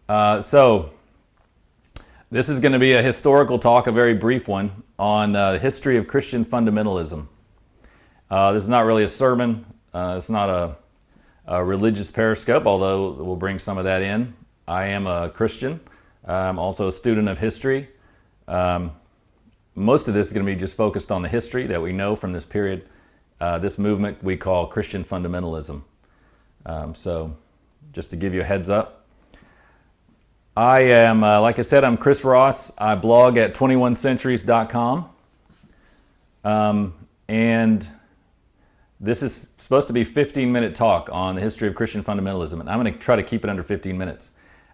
So this is going to be a historical talk, a very brief one, on the history of Christian fundamentalism. This is not really a sermon. It's not a religious Periscope, although we'll bring some of that in. I am a Christian. I'm also a student of history. Most of this is going to be just focused on the history that we know from this period, this movement we call Christian fundamentalism. So just to give you a heads up, I am, like I said, I'm Chris Ross. I blog at 21centuries.com. And this is supposed to be a 15-minute talk on the history of Christian fundamentalism, and I'm going to try to keep it under 15 minutes.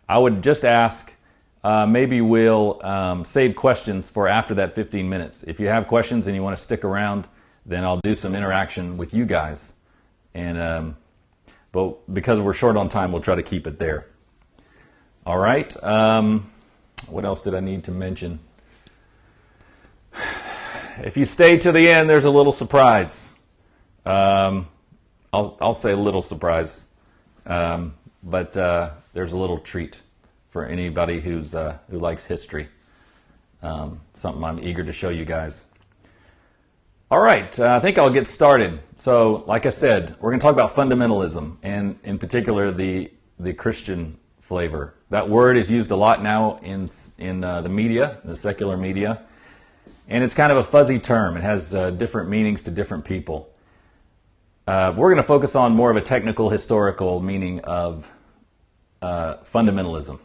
I would just ask, maybe we'll save questions for after that 15 minutes. If you have questions and you want to stick around, then I'll do some interaction with you guys. And but because we're short on time, we'll try to keep it there. All right. What else did I need to mention? If you stay to the end, there's a little surprise. I'll say a little surprise, but there's a little treat for anybody who likes history. Something I'm eager to show you guys. All right, I think I'll get started. So, like I said, we're going to talk about fundamentalism, and in particular the Christian flavor. That word is used a lot now in the media, the secular media, and it's kind of a fuzzy term. It has different meanings to different people. We're going to focus on more of a technical, historical meaning of fundamentalism.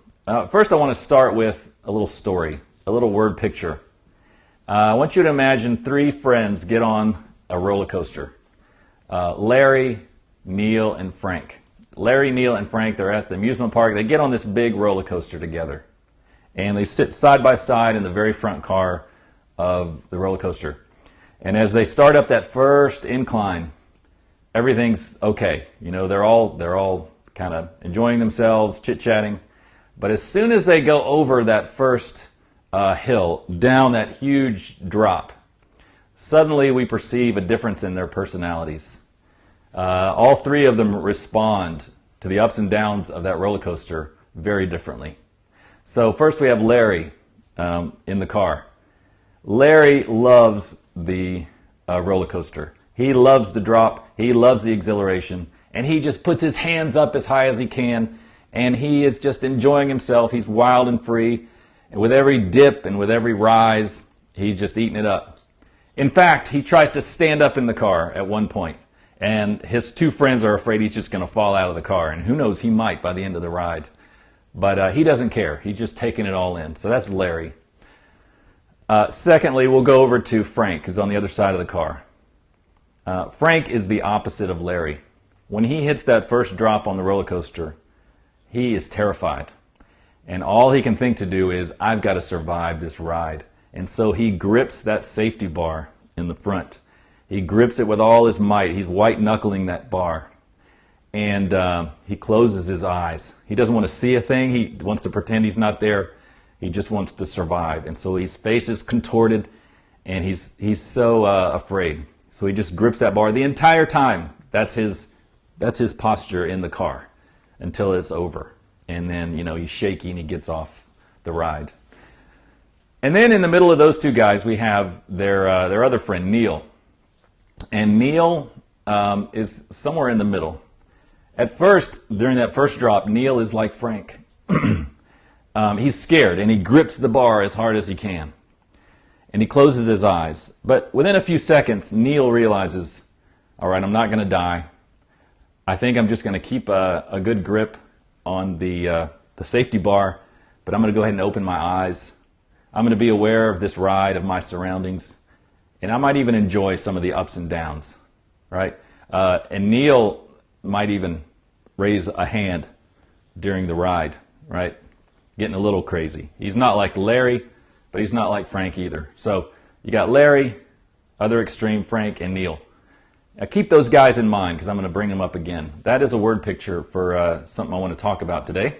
First, I want to start with a little story, a little word picture. I want you to imagine three friends get on a roller coaster. Larry, Neil, and Frank. Larry, Neil, and Frank, they're at the amusement park. They get on this big roller coaster together. And they sit side by side in the very front car of the roller coaster. And as they start up that first incline, everything's okay. You know, they're all kind of enjoying themselves, chit-chatting. But as soon as they go over that first hill, down that huge drop, suddenly we perceive a difference in their personalities. All three of them respond to the ups and downs of that roller coaster very differently. So first we have Larry in the car. Larry loves the roller coaster. He loves the drop. He loves the exhilaration. And he just puts his hands up as high as he can. And he is just enjoying himself. He's wild and free. And with every dip and with every rise, he's just eating it up. In fact, he tries to stand up in the car at one point. And his two friends are afraid he's just going to fall out of the car. And who knows, he might by the end of the ride. But he doesn't care. He's just taking it all in. So that's Larry. Secondly, we'll go over to Frank, who's on the other side of the car. Frank is the opposite of Larry. When he hits that first drop on the roller coaster, he is terrified. And all he can think to do is, I've got to survive this ride. And so he grips that safety bar in the front. He grips it with all his might. He's white-knuckling that bar. And he closes his eyes. He doesn't want to see a thing. He wants to pretend he's not there. He just wants to survive. And so his face is contorted, and he's so afraid. So he just grips that bar the entire time. That's his posture in the car until it's over. And then, he's shaky and he gets off the ride. And then in the middle of those two guys, we have their other friend, Neil. And Neil is somewhere in the middle. At first, during that first drop, Neil is like Frank. He's scared, and he grips the bar as hard as he can. And he closes his eyes. But within a few seconds, Neil realizes, all right, I'm not going to die. I think I'm just going to keep a good grip on the safety bar, but I'm going to go ahead and open my eyes. I'm going to be aware of this ride, of my surroundings, and I might even enjoy some of the ups and downs, right? And Neil might even raise a hand during the ride, right? Getting a little crazy. He's not like Larry, but he's not like Frank either. So you got Larry, other extreme, Frank, and Neil. Now keep those guys in mind because I'm going to bring them up again. That is a word picture for something I want to talk about today.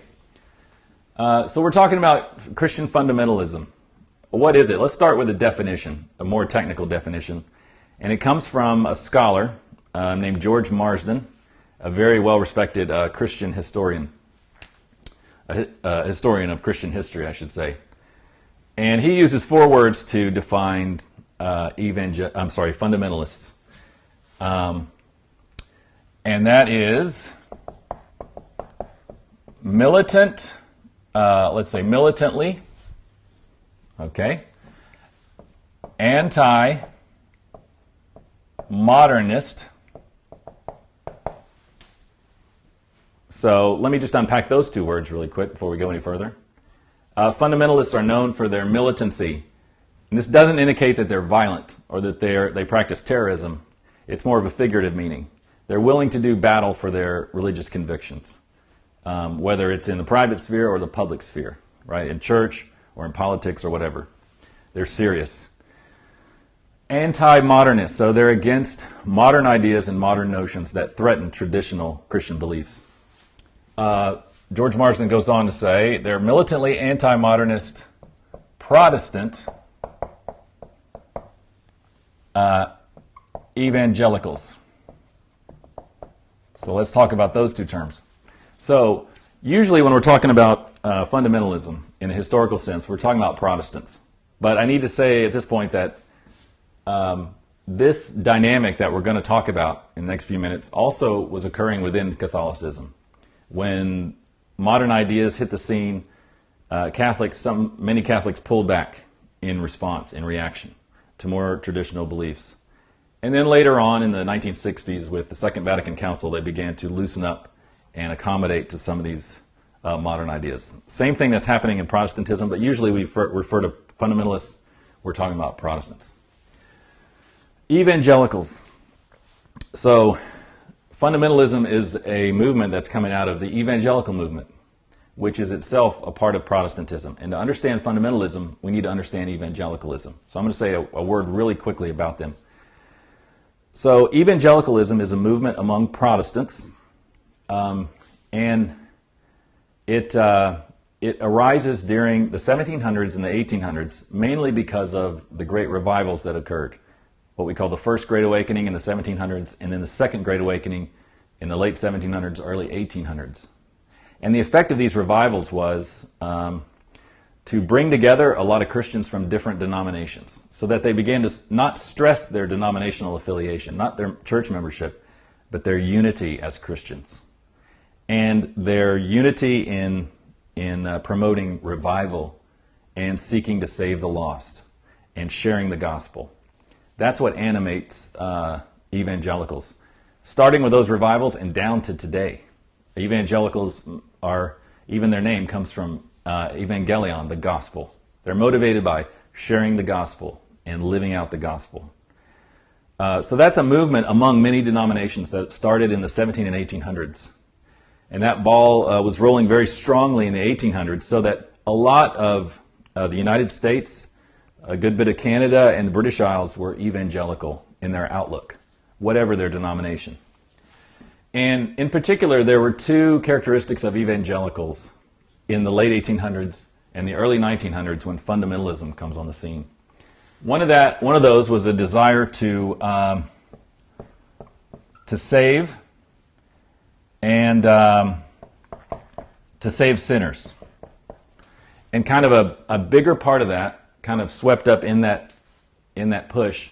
So we're talking about Christian fundamentalism. What is it? Let's start with a definition, a more technical definition. And it comes from a scholar named George Marsden, a very well-respected Christian historian. a historian of Christian history, I should say. And he uses 4 words to define fundamentalists. And that is militant, let's say militantly, okay, anti-modernist. So let me just unpack those 2 words really quick before we go any further. Fundamentalists are known for their militancy. And this doesn't indicate that they're violent or that they practice terrorism. It's more of a figurative meaning. They're willing to do battle for their religious convictions, whether it's in the private sphere or the public sphere, right? In church or in politics or whatever. They're serious. Anti-modernist, so they're against modern ideas and modern notions that threaten traditional Christian beliefs. George Marsden goes on to say they're militantly anti-modernist Protestant evangelicals. So let's talk about those 2 terms. So usually when we're talking about fundamentalism in a historical sense, we're talking about Protestants. But I need to say at this point that this dynamic that we're going to talk about in the next few minutes also was occurring within Catholicism. When modern ideas hit the scene, many Catholics pulled back in response, in reaction to more traditional beliefs. And then later on in the 1960s with the Second Vatican Council, they began to loosen up and accommodate to some of these modern ideas. Same thing that's happening in Protestantism, but usually we refer to fundamentalists, we're talking about Protestants. Evangelicals. So fundamentalism is a movement that's coming out of the evangelical movement, which is itself a part of Protestantism. And to understand fundamentalism, we need to understand evangelicalism. So I'm going to say a word really quickly about them. So evangelicalism is a movement among Protestants, and it arises during the 1700s and the 1800s, mainly because of the great revivals that occurred. What we call the First Great Awakening in the 1700s, and then the Second Great Awakening in the late 1700s, early 1800s. And the effect of these revivals was to bring together a lot of Christians from different denominations so that they began to not stress their denominational affiliation, not their church membership, but their unity as Christians. And their unity in promoting revival and seeking to save the lost and sharing the gospel. That's what animates evangelicals, starting with those revivals and down to today. Evangelicals are, even their name comes from Evangelion, the gospel. They're motivated by sharing the gospel and living out the gospel. So that's a movement among many denominations that started in the 17 and 1800s. And that ball was rolling very strongly in the 1800s, so that a lot of the United States, a good bit of Canada, and the British Isles were evangelical in their outlook, whatever their denomination. And in particular, there were 2 characteristics of evangelicals in the late 1800s and the early 1900s when fundamentalism comes on the scene. One of those was a desire to save and to save sinners. And kind of a bigger part of that, kind of swept up in that push,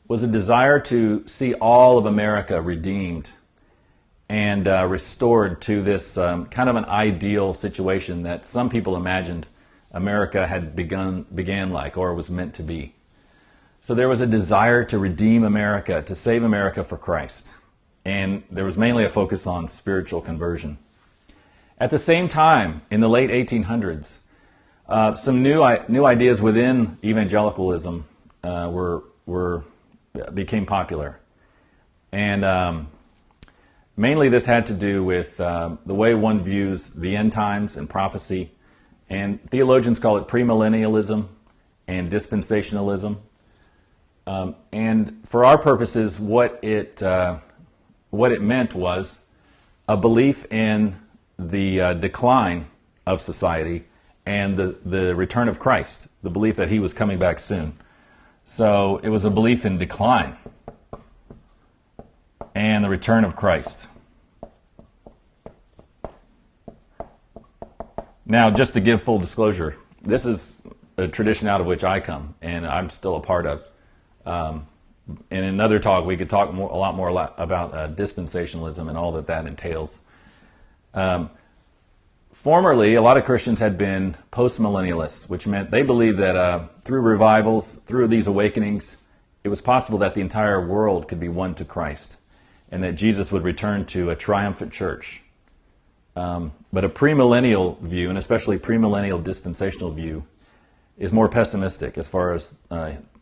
was a desire to see all of America redeemed and restored to this kind of an ideal situation that some people imagined America had began like, or was meant to be. So there was a desire to redeem America, to save America for Christ. And there was mainly a focus on spiritual conversion. At the same time, in the late 1800s, some new ideas within evangelicalism became popular. And mainly this had to do with the way one views the end times and prophecy. And theologians call it premillennialism and dispensationalism. And for our purposes, what it meant was a belief in the decline of society and the return of Christ, the belief that he was coming back soon. So it was a belief in decline and the return of Christ. Now, just to give full disclosure, this is a tradition out of which I come, and I'm still a part of. In another talk, we could talk a lot more about dispensationalism and all that entails. Formerly, a lot of Christians had been postmillennialists, which meant they believed that through revivals, through these awakenings, it was possible that the entire world could be won to Christ, and that Jesus would return to a triumphant church. But a premillennial view, and especially premillennial dispensational view, is more pessimistic as far as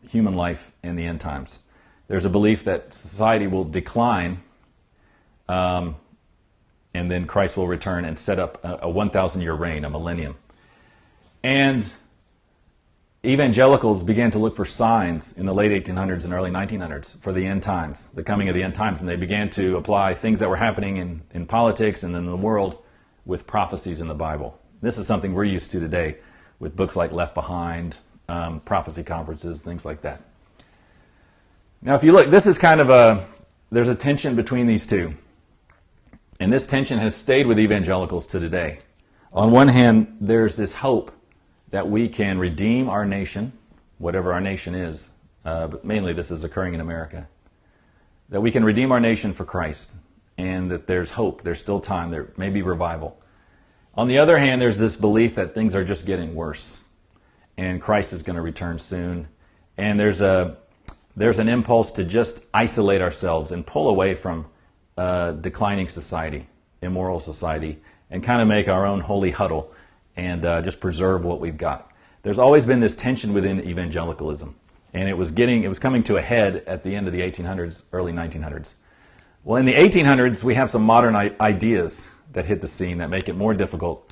human life in the end times. There's a belief that society will decline, and then Christ will return and set up a 1,000-year reign, a millennium. And evangelicals began to look for signs in the late 1800s and early 1900s for the end times, the coming of the end times, and they began to apply things that were happening in politics and in the world with prophecies in the Bible. This is something we're used to today with books like Left Behind, prophecy conferences, things like that. Now, if you look, this is kind of there's a tension between these two. And this tension has stayed with evangelicals to today. On one hand, there's this hope that we can redeem our nation, whatever our nation is, but mainly this is occurring in America, that we can redeem our nation for Christ, and that there's hope, there's still time, there may be revival. On the other hand, there's this belief that things are just getting worse, and Christ is going to return soon, and there's an impulse to just isolate ourselves and pull away from declining society, immoral society, and kind of make our own holy huddle and just preserve what we've got. There's always been this tension within evangelicalism, and it was coming to a head at the end of the 1800s, early 1900s. Well, in the 1800s, we have some modern ideas that hit the scene that make it more difficult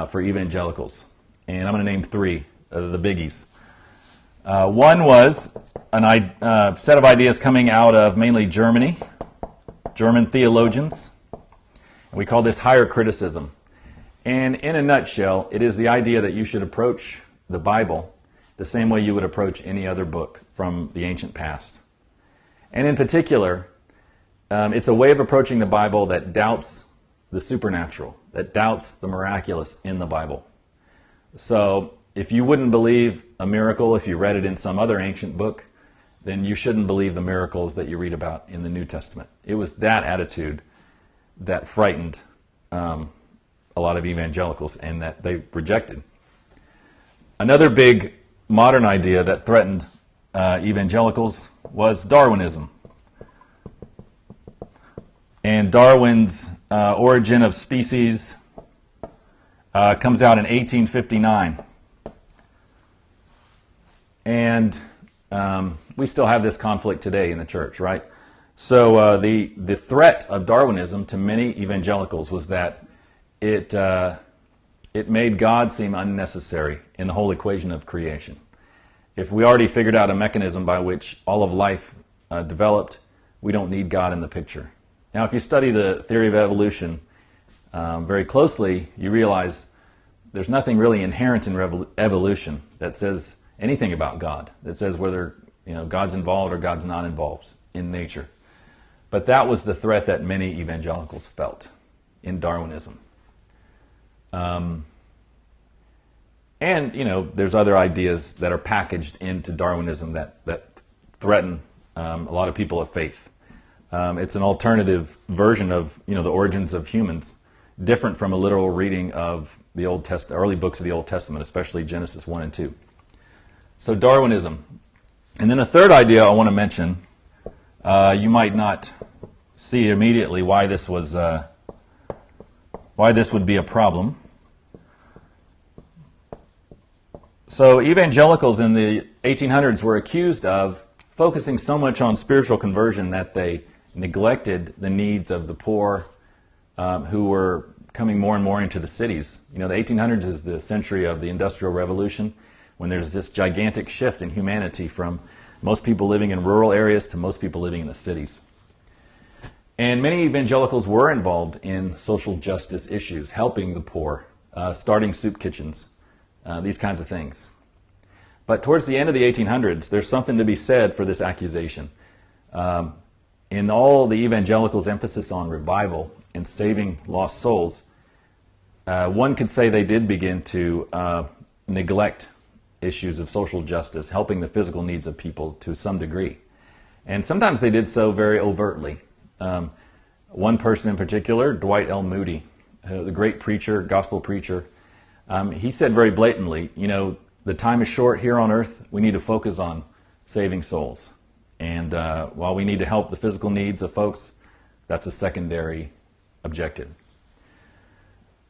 for evangelicals, and I'm going to name three, the biggies. One was a set of ideas coming out of mainly Germany, German theologians. We call this higher criticism. And in a nutshell, it is the idea that you should approach the Bible the same way you would approach any other book from the ancient past. And in particular, it's a way of approaching the Bible that doubts the supernatural, that doubts the miraculous in the Bible. So if you wouldn't believe a miracle if you read it in some other ancient book, then you shouldn't believe the miracles that you read about in the New Testament. It was that attitude that frightened a lot of evangelicals and that they rejected. Another big modern idea that threatened evangelicals was Darwinism. And Darwin's Origin of Species comes out in 1859. And we still have this conflict today in the church, right? So the threat of Darwinism to many evangelicals was that it made God seem unnecessary in the whole equation of creation. If we already figured out a mechanism by which all of life developed, we don't need God in the picture. Now, if you study the theory of evolution very closely, you realize there's nothing really inherent in evolution that says anything about God, that says whether God's involved or God's not involved in nature. But that was the threat that many evangelicals felt in Darwinism. And, there's other ideas that are packaged into Darwinism that threaten a lot of people of faith. It's an alternative version of, the origins of humans, different from a literal reading of the early books of the Old Testament, especially Genesis 1 and 2. So Darwinism. And then a third idea I want to mention, you might not see immediately why this would be a problem. So evangelicals in the 1800s were accused of focusing so much on spiritual conversion that they neglected the needs of the poor who were coming more and more into the cities. The 1800s is the century of the Industrial Revolution, when there's this gigantic shift in humanity from most people living in rural areas to most people living in the cities. And many evangelicals were involved in social justice issues, helping the poor, starting soup kitchens, these kinds of things. But towards the end of the 1800s, there's something to be said for this accusation. In all the evangelicals' emphasis on revival and saving lost souls, one could say they did begin to neglect issues of social justice, helping the physical needs of people to some degree. And sometimes they did so very overtly. One person in particular, Dwight L. Moody, the great preacher, gospel preacher, he said very blatantly, the time is short here on earth. We need to focus on saving souls. And while we need to help the physical needs of folks, that's a secondary objective.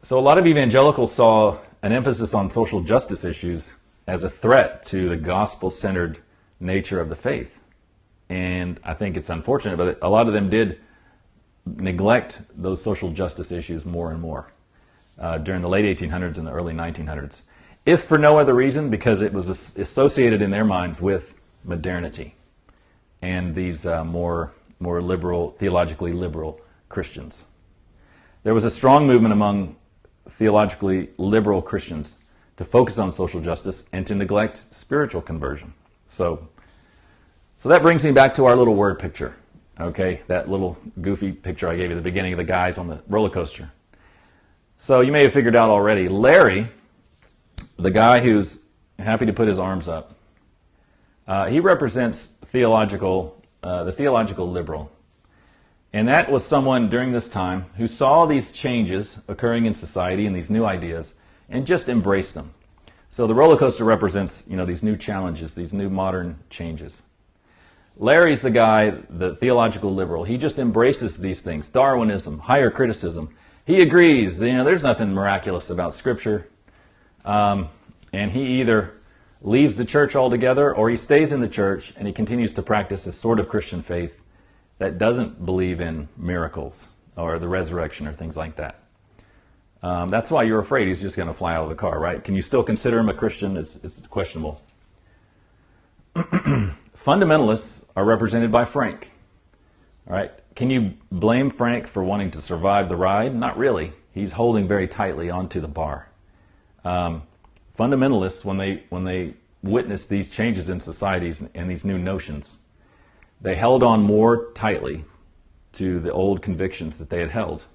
So a lot of evangelicals saw an emphasis on social justice issues as a threat to the gospel-centered nature of the faith. And I think it's unfortunate, but a lot of them did neglect those social justice issues more and more during the late 1800s and the early 1900s. If for no other reason, because it was associated in their minds with modernity and these more liberal, theologically liberal Christians. There was a strong movement among theologically liberal Christians to focus on social justice and to neglect spiritual conversion. So that brings me back to our little word picture, okay? That little goofy picture I gave you at the beginning of the guys on the roller coaster. So you may have figured out already, Larry, the guy who's happy to put his arms up, he represents the theological liberal. And that was someone during this time who saw these changes occurring in society and these new ideas and just embraced them. So the roller coaster represents, these new challenges, these new modern changes. Larry's the guy, the theological liberal. He just embraces these things, Darwinism, higher criticism. He agrees, there's nothing miraculous about Scripture. And he either leaves the church altogether or he stays in the church and he continues to practice a sort of Christian faith that doesn't believe in miracles or the resurrection or things like that. That's why you're afraid he's just going to fly out of the car, right? Can you still consider him a Christian? It's questionable. Fundamentalists are represented by Frank. All right. Can you blame Frank for wanting to survive the ride? Not really. He's holding very tightly onto the bar. Fundamentalists, when they witnessed these changes in societies and these new notions, they held on more tightly to the old convictions that they had held.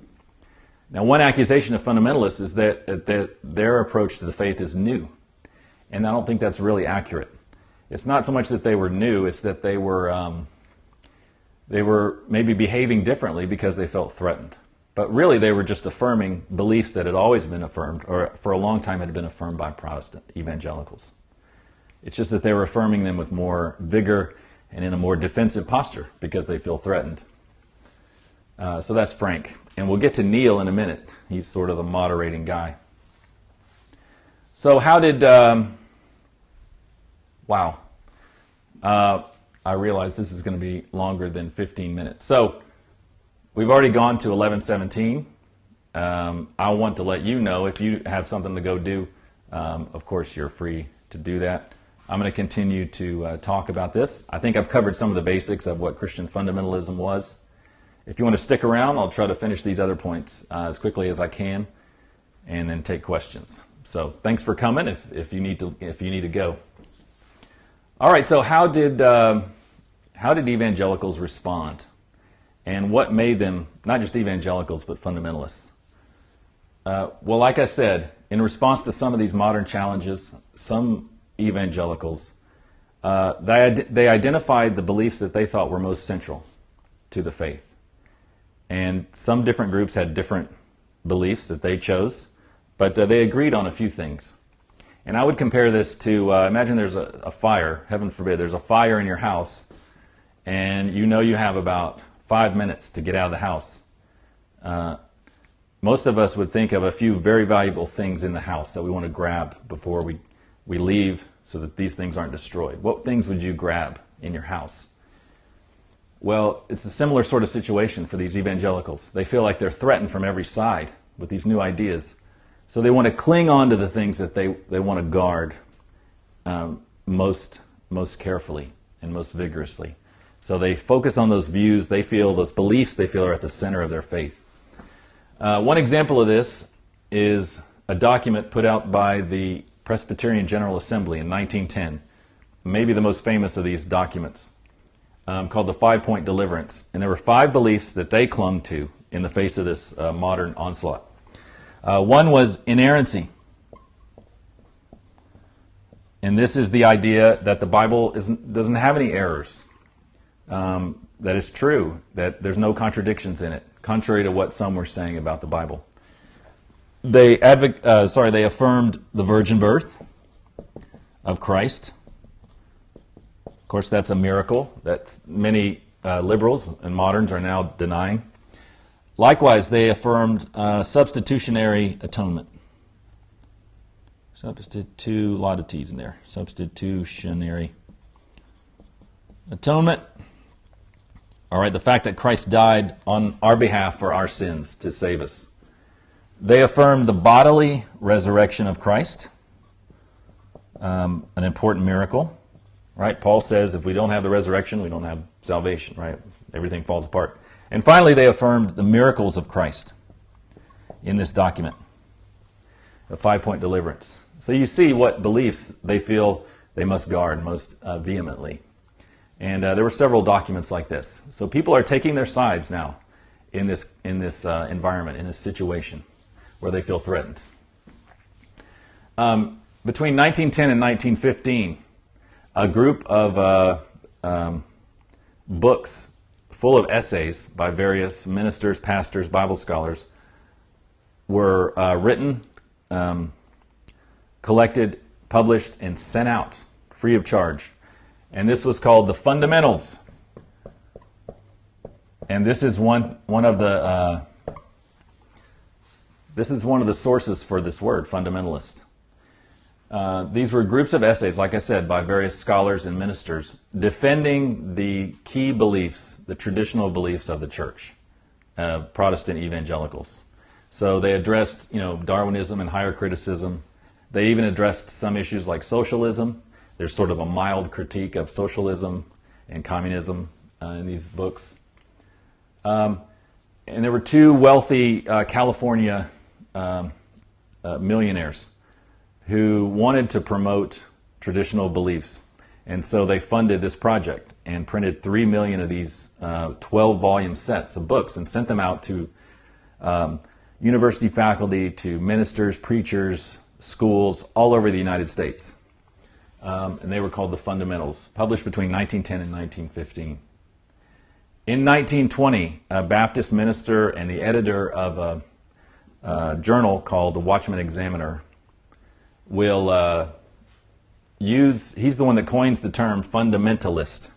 Now, one accusation of fundamentalists is that their approach to the faith is new. And I don't think that's really accurate. It's not so much that they were new, it's that they were maybe behaving differently because they felt threatened. But really they were just affirming beliefs that had always been affirmed, or for a long time had been affirmed by Protestant evangelicals. It's just that they were affirming them with more vigor and in a more defensive posture because they feel threatened. So that's Frank. And we'll get to Neil in a minute. He's sort of the moderating guy. So how did... Wow. I realize this is going to be longer than 15 minutes. So we've already gone to 11:17. I want to let you know if you have something to go do. Of course, you're free to do that. I'm going to continue to talk about this. I think I've covered some of the basics of what Christian fundamentalism was. If you want to stick around, I'll try to finish these other points as quickly as I can, and then take questions. So thanks for coming. If you need to go. All right. So how did evangelicals respond, and what made them not just evangelicals but fundamentalists? Well, like I said, in response to some of these modern challenges, some evangelicals they identified the beliefs that they thought were most central to the faith. And some different groups had different beliefs that they chose, but they agreed on a few things. And I would compare this to, imagine there's a fire, heaven forbid, there's a fire in your house, and you have about 5 minutes to get out of the house. Most of us would think of a few very valuable things in the house that we want to grab before we leave so that these things aren't destroyed. What things would you grab in your house? Well, it's a similar sort of situation for these evangelicals. They feel like they're threatened from every side with these new ideas. So they want to cling on to the things that they want to guard most carefully and most vigorously. So they focus on those views, those beliefs they feel are at the center of their faith. One example of this is a document put out by the Presbyterian General Assembly in 1910, maybe the most famous of these documents, called the 5-Point Deliverance. And there were 5 beliefs that they clung to in the face of this modern onslaught. One was inerrancy. And this is the idea that the Bible doesn't have any errors. That is true, that there's no contradictions in it, contrary to what some were saying about the Bible. They affirmed the virgin birth of Christ. Of course, that's a miracle that many liberals and moderns are now denying. Likewise, they affirmed substitutionary atonement. A lot of T's in there. Substitutionary atonement. All right, the fact that Christ died on our behalf for our sins to save us. They affirmed the bodily resurrection of Christ, an important miracle. Right? Paul says if we don't have the resurrection, we don't have salvation. Right? Everything falls apart. And finally, they affirmed the miracles of Christ in this document, a 5-point deliverance. So you see what beliefs they feel they must guard most vehemently. And there were several documents like this. So people are taking their sides now in this environment, in this situation where they feel threatened. Between 1910 and 1915, a group of books full of essays by various ministers, pastors, Bible scholars were written, collected, published, and sent out free of charge. And this was called the Fundamentals. And this is one of the sources for this word, fundamentalist. These were groups of essays, like I said, by various scholars and ministers, defending the key beliefs, the traditional beliefs of the church, Protestant evangelicals. So they addressed, Darwinism and higher criticism. They even addressed some issues like socialism. There's sort of a mild critique of socialism and communism in these books. And there were two wealthy California millionaires who wanted to promote traditional beliefs. And so they funded this project and printed 3 million of these 12-volume sets of books and sent them out to university faculty, to ministers, preachers, schools all over the United States. And they were called the Fundamentals, published between 1910 and 1915. In 1920, a Baptist minister and the editor of a journal called the Watchman Examiner will he's the one that coins the term fundamentalist.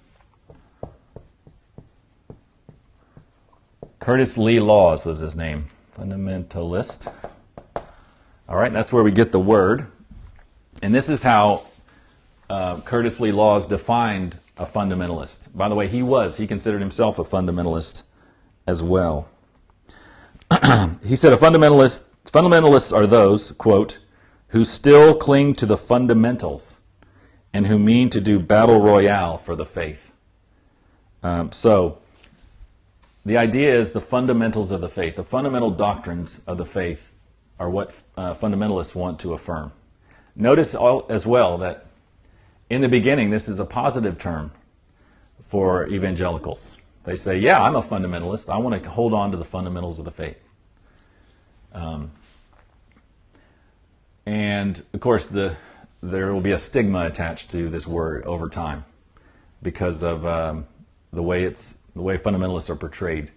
Curtis Lee Laws was his name, fundamentalist. All right, that's where we get the word. And this is how Curtis Lee Laws defined a fundamentalist. By the way, he considered himself a fundamentalist as well. He said, fundamentalists are those, quote, who still cling to the fundamentals and who mean to do battle royale for the faith. So the idea is the fundamentals of the faith, the fundamental doctrines of the faith are what fundamentalists want to affirm. Notice as well that in the beginning, this is a positive term for evangelicals. They say, yeah, I'm a fundamentalist. I want to hold on to the fundamentals of the faith. And, of course, there will be a stigma attached to this word over time because of the way fundamentalists are portrayed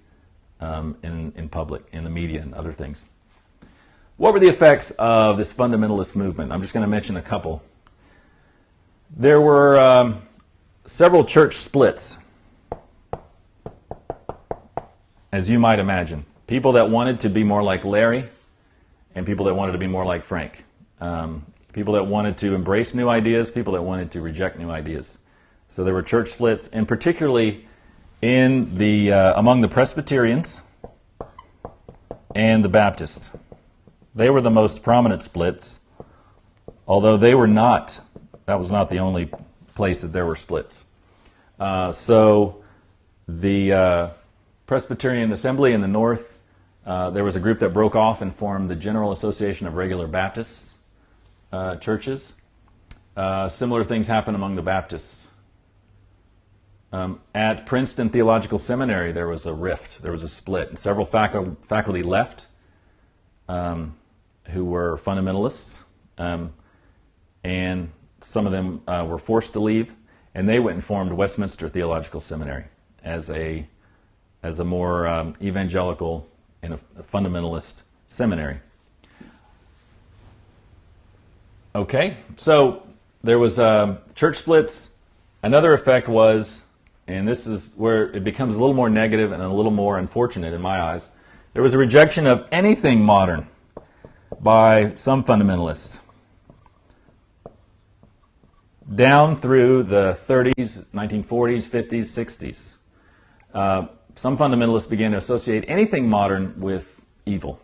in public, in the media, and other things. What were the effects of this fundamentalist movement? I'm just going to mention a couple. There were several church splits, as you might imagine. People that wanted to be more like Larry and people that wanted to be more like Frank. People that wanted to embrace new ideas, people that wanted to reject new ideas. So there were church splits, and particularly among the Presbyterians and the Baptists. They were the most prominent splits, although that was not the only place that there were splits. So the Presbyterian Assembly in the north, there was a group that broke off and formed the General Association of Regular Baptists churches. Similar things happened among the Baptists. At Princeton Theological Seminary, there was a rift, there was a split, and several faculty left. who were fundamentalists, and some of them were forced to leave, and they went and formed Westminster Theological Seminary as a more evangelical and a fundamentalist seminary. Okay, so there was church splits. Another effect was, and this is where it becomes a little more negative and a little more unfortunate in my eyes, there was a rejection of anything modern by some fundamentalists. Down through the 30s, 1940s, 50s, 60s. Some fundamentalists began to associate anything modern with evil,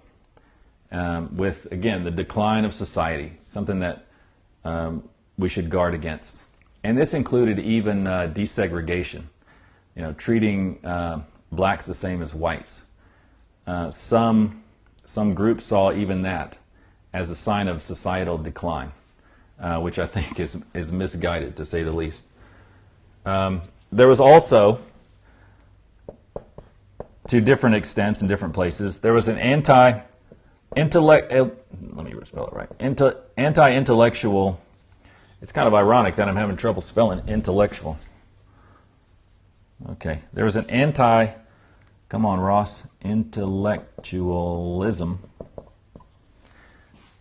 with, again, the decline of society, something that we should guard against. And this included even desegregation, treating blacks the same as whites. Some groups saw even that as a sign of societal decline, which I think is misguided, to say the least. There was also, to different extents in different places, there was an anti-intellectual. It's kind of ironic that I'm having trouble spelling intellectual. Okay, there was an come on, Ross, intellectualism.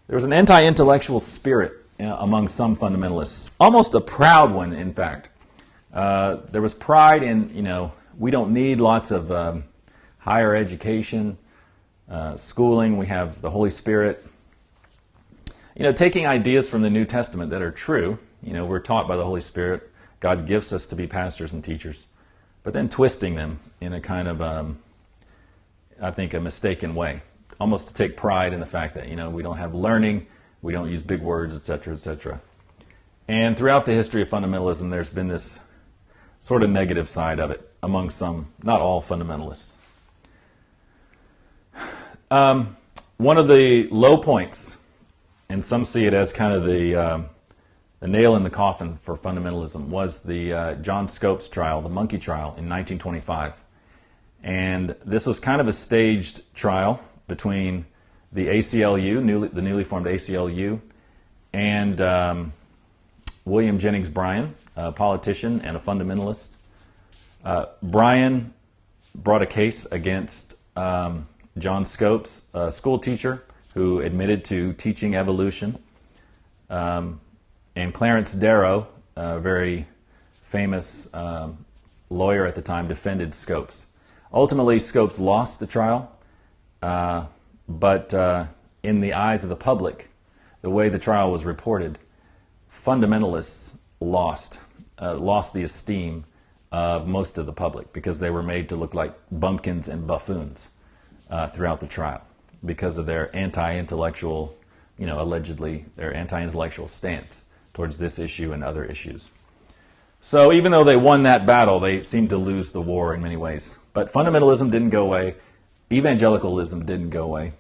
There was an anti-intellectual spirit among some fundamentalists, almost a proud one, in fact. There was pride in, we don't need lots of higher education, schooling. We have the Holy Spirit. Taking ideas from the New Testament that are true. We're taught by the Holy Spirit. God gifts us to be pastors and teachers. But then twisting them in a kind of, I think, a mistaken way. Almost to take pride in the fact that, we don't have learning, we don't use big words, etc., etc. And throughout the history of fundamentalism, there's been this sort of negative side of it among some, not all fundamentalists. One of the low points, and some see it as kind of the nail in the coffin for fundamentalism, was the John Scopes trial, the monkey trial in 1925. And this was kind of a staged trial between the ACLU, the newly formed ACLU, and William Jennings Bryan, a politician and a fundamentalist. Bryan brought a case against John Scopes, a school teacher who admitted to teaching evolution, and Clarence Darrow, a very famous lawyer at the time, defended Scopes. Ultimately, Scopes lost the trial, but in the eyes of the public, the way the trial was reported, fundamentalists lost the esteem of most of the public because they were made to look like bumpkins and buffoons throughout the trial because of their anti-intellectual, allegedly their anti-intellectual stance towards this issue and other issues. So even though they won that battle, they seemed to lose the war in many ways. But fundamentalism didn't go away. Evangelicalism didn't go away.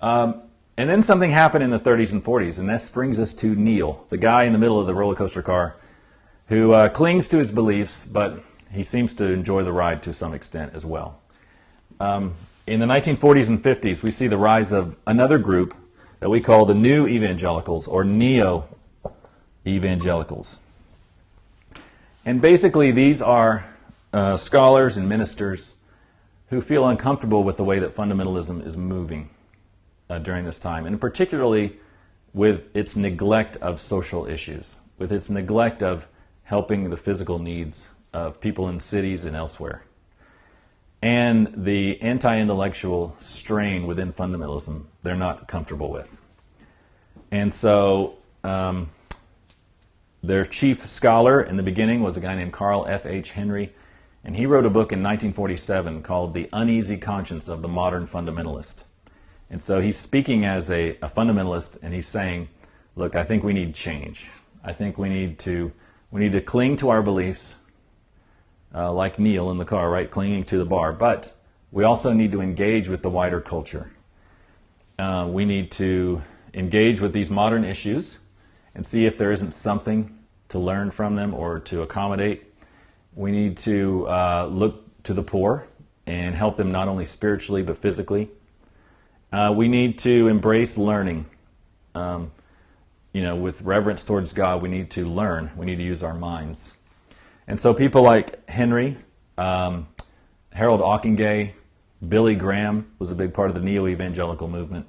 And then something happened in the 30s and 40s, and this brings us to Neil, the guy in the middle of the roller coaster car who clings to his beliefs, but he seems to enjoy the ride to some extent as well. In the 1940s and 50s, we see the rise of another group that we call the New Evangelicals, or Neo-evangelicals. And basically these are scholars and ministers who feel uncomfortable with the way that fundamentalism is moving during this time, and particularly with its neglect of social issues, with its neglect of helping the physical needs of people in cities and elsewhere, and the anti-intellectual strain within fundamentalism they're not comfortable with. And so their chief scholar in the beginning was a guy named Carl F.H. Henry, and he wrote a book in 1947 called The Uneasy Conscience of the Modern Fundamentalist. And so he's speaking as a fundamentalist, and he's saying, look, I think we need change. I think we need to cling to our beliefs, like Neil in the car, right, clinging to the bar. But we also need to engage with the wider culture. We need to engage with these modern issues and see if there isn't something to learn from them or to accommodate. We need to look to the poor and help them not only spiritually but physically. We need to embrace learning. With reverence towards God, we need to learn. We need to use our minds. And so people like Henry, Harold Ockenga, Billy Graham was a big part of the Neo-evangelical movement,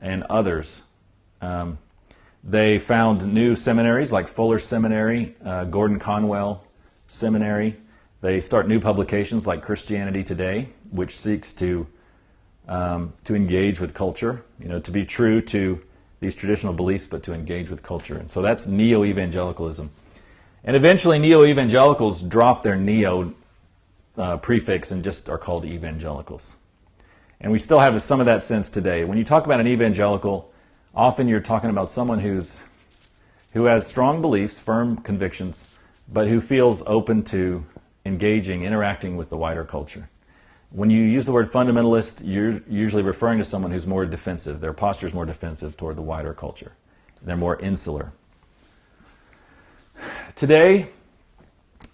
and others. They found new seminaries like Fuller Seminary, Gordon Conwell Seminary. They start new publications like Christianity Today, which seeks to engage with culture, to be true to these traditional beliefs, but to engage with culture. And so that's Neo-evangelicalism. And eventually Neo-evangelicals drop their Neo prefix and just are called evangelicals. And we still have some of that sense today. When you talk about an evangelical, often you're talking about someone who has strong beliefs, firm convictions, but who feels open to engaging, interacting with the wider culture. When you use the word fundamentalist, you're usually referring to someone who's more defensive. Their posture is more defensive toward the wider culture. They're more insular. Today,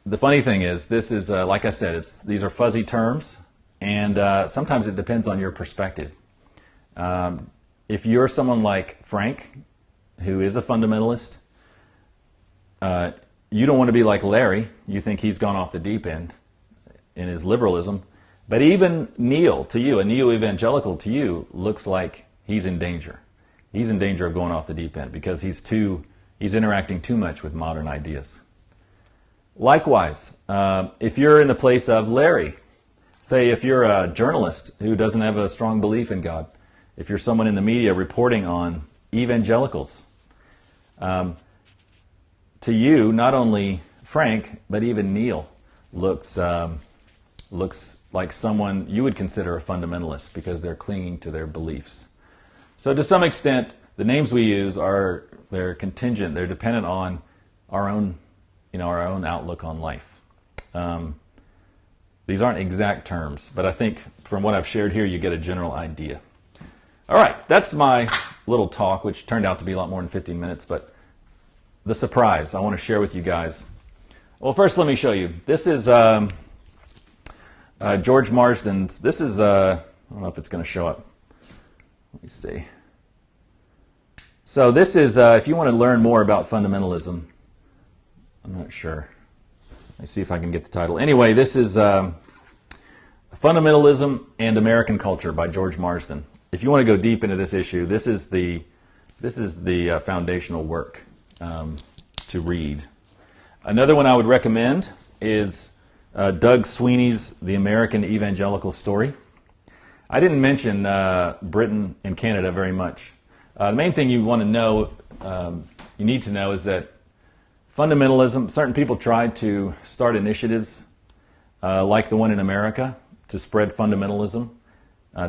the funny thing is, this is, like I said, these are fuzzy terms, and sometimes it depends on your perspective. If you're someone like Frank, who is a fundamentalist, you don't want to be like Larry. You think he's gone off the deep end in his liberalism. But even Neil, to you, a neo-evangelical to you, looks like he's in danger. He's in danger of going off the deep end because he's interacting too much with modern ideas. Likewise, if you're in the place of Larry, say if you're a journalist who doesn't have a strong belief in God, if you're someone in the media reporting on evangelicals, to you, not only Frank, but even Neil looks like someone you would consider a fundamentalist because they're clinging to their beliefs. So to some extent, the names we use they're contingent, they're dependent on our own outlook on life. These aren't exact terms, but I think from what I've shared here, you get a general idea. All right, that's my little talk, which turned out to be a lot more than 15 minutes, but the surprise I want to share with you guys. Well, first let me show you. This is George Marsden's. This is, I don't know if it's going to show up. Let me see. So this is, if you want to learn more about fundamentalism, I'm not sure. Let me see if I can get the title. Anyway, this is Fundamentalism and American Culture by George Marsden. If you want to go deep into this issue, this is the foundational work to read. Another one I would recommend is Doug Sweeney's The American Evangelical Story. I didn't mention Britain and Canada very much. The main thing you want to know, you need to know, is that fundamentalism, certain people tried to start initiatives like the one in America to spread fundamentalism,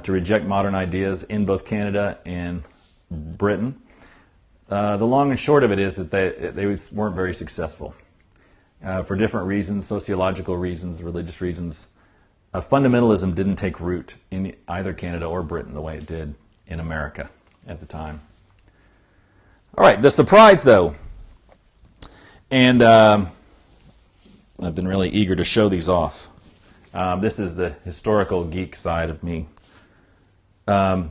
to reject modern ideas in both Canada and Britain. The long and short of it is that they weren't very successful. For different reasons, sociological reasons, religious reasons, fundamentalism didn't take root in either Canada or Britain the way it did in America at the time. All right, the surprise though, and I've been really eager to show these off. This is the historical geek side of me. I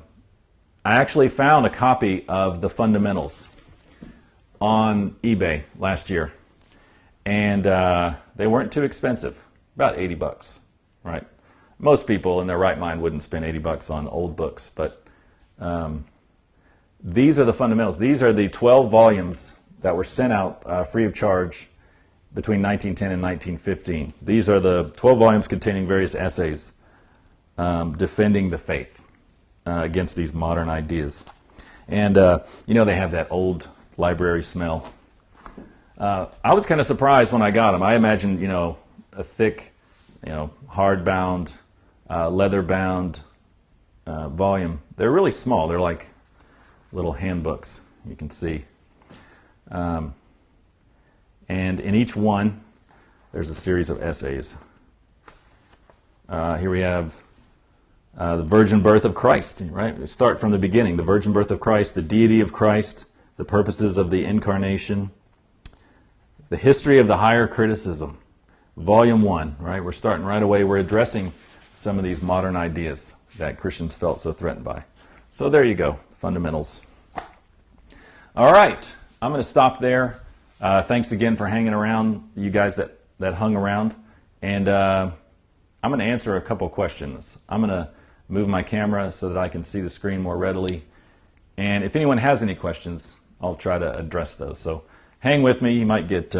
actually found a copy of the Fundamentals on eBay last year. And they weren't too expensive, about $80, right? Most people in their right mind wouldn't spend $80 on old books, but these are the Fundamentals. These are the 12 volumes that were sent out free of charge between 1910 and 1915. These are the 12 volumes containing various essays defending the faith against these modern ideas. And, they have that old library smell. I was kind of surprised when I got them. I imagined, a thick, hardbound, leather-bound volume. They're really small. They're like little handbooks, you can see. And in each one, there's a series of essays. Here we have the virgin birth of Christ, right? We start from the beginning. The virgin birth of Christ, the deity of Christ, the purposes of the incarnation, the history of the higher criticism, volume 1, right? We're starting right away. We're addressing some of these modern ideas that Christians felt so threatened by. So there you go, fundamentals. All right, I'm going to stop there. Thanks again for hanging around, you guys that hung around. And I'm going to answer a couple questions. I'm going to move my camera so that I can see the screen more readily. And if anyone has any questions, I'll try to address those. So hang with me. You might get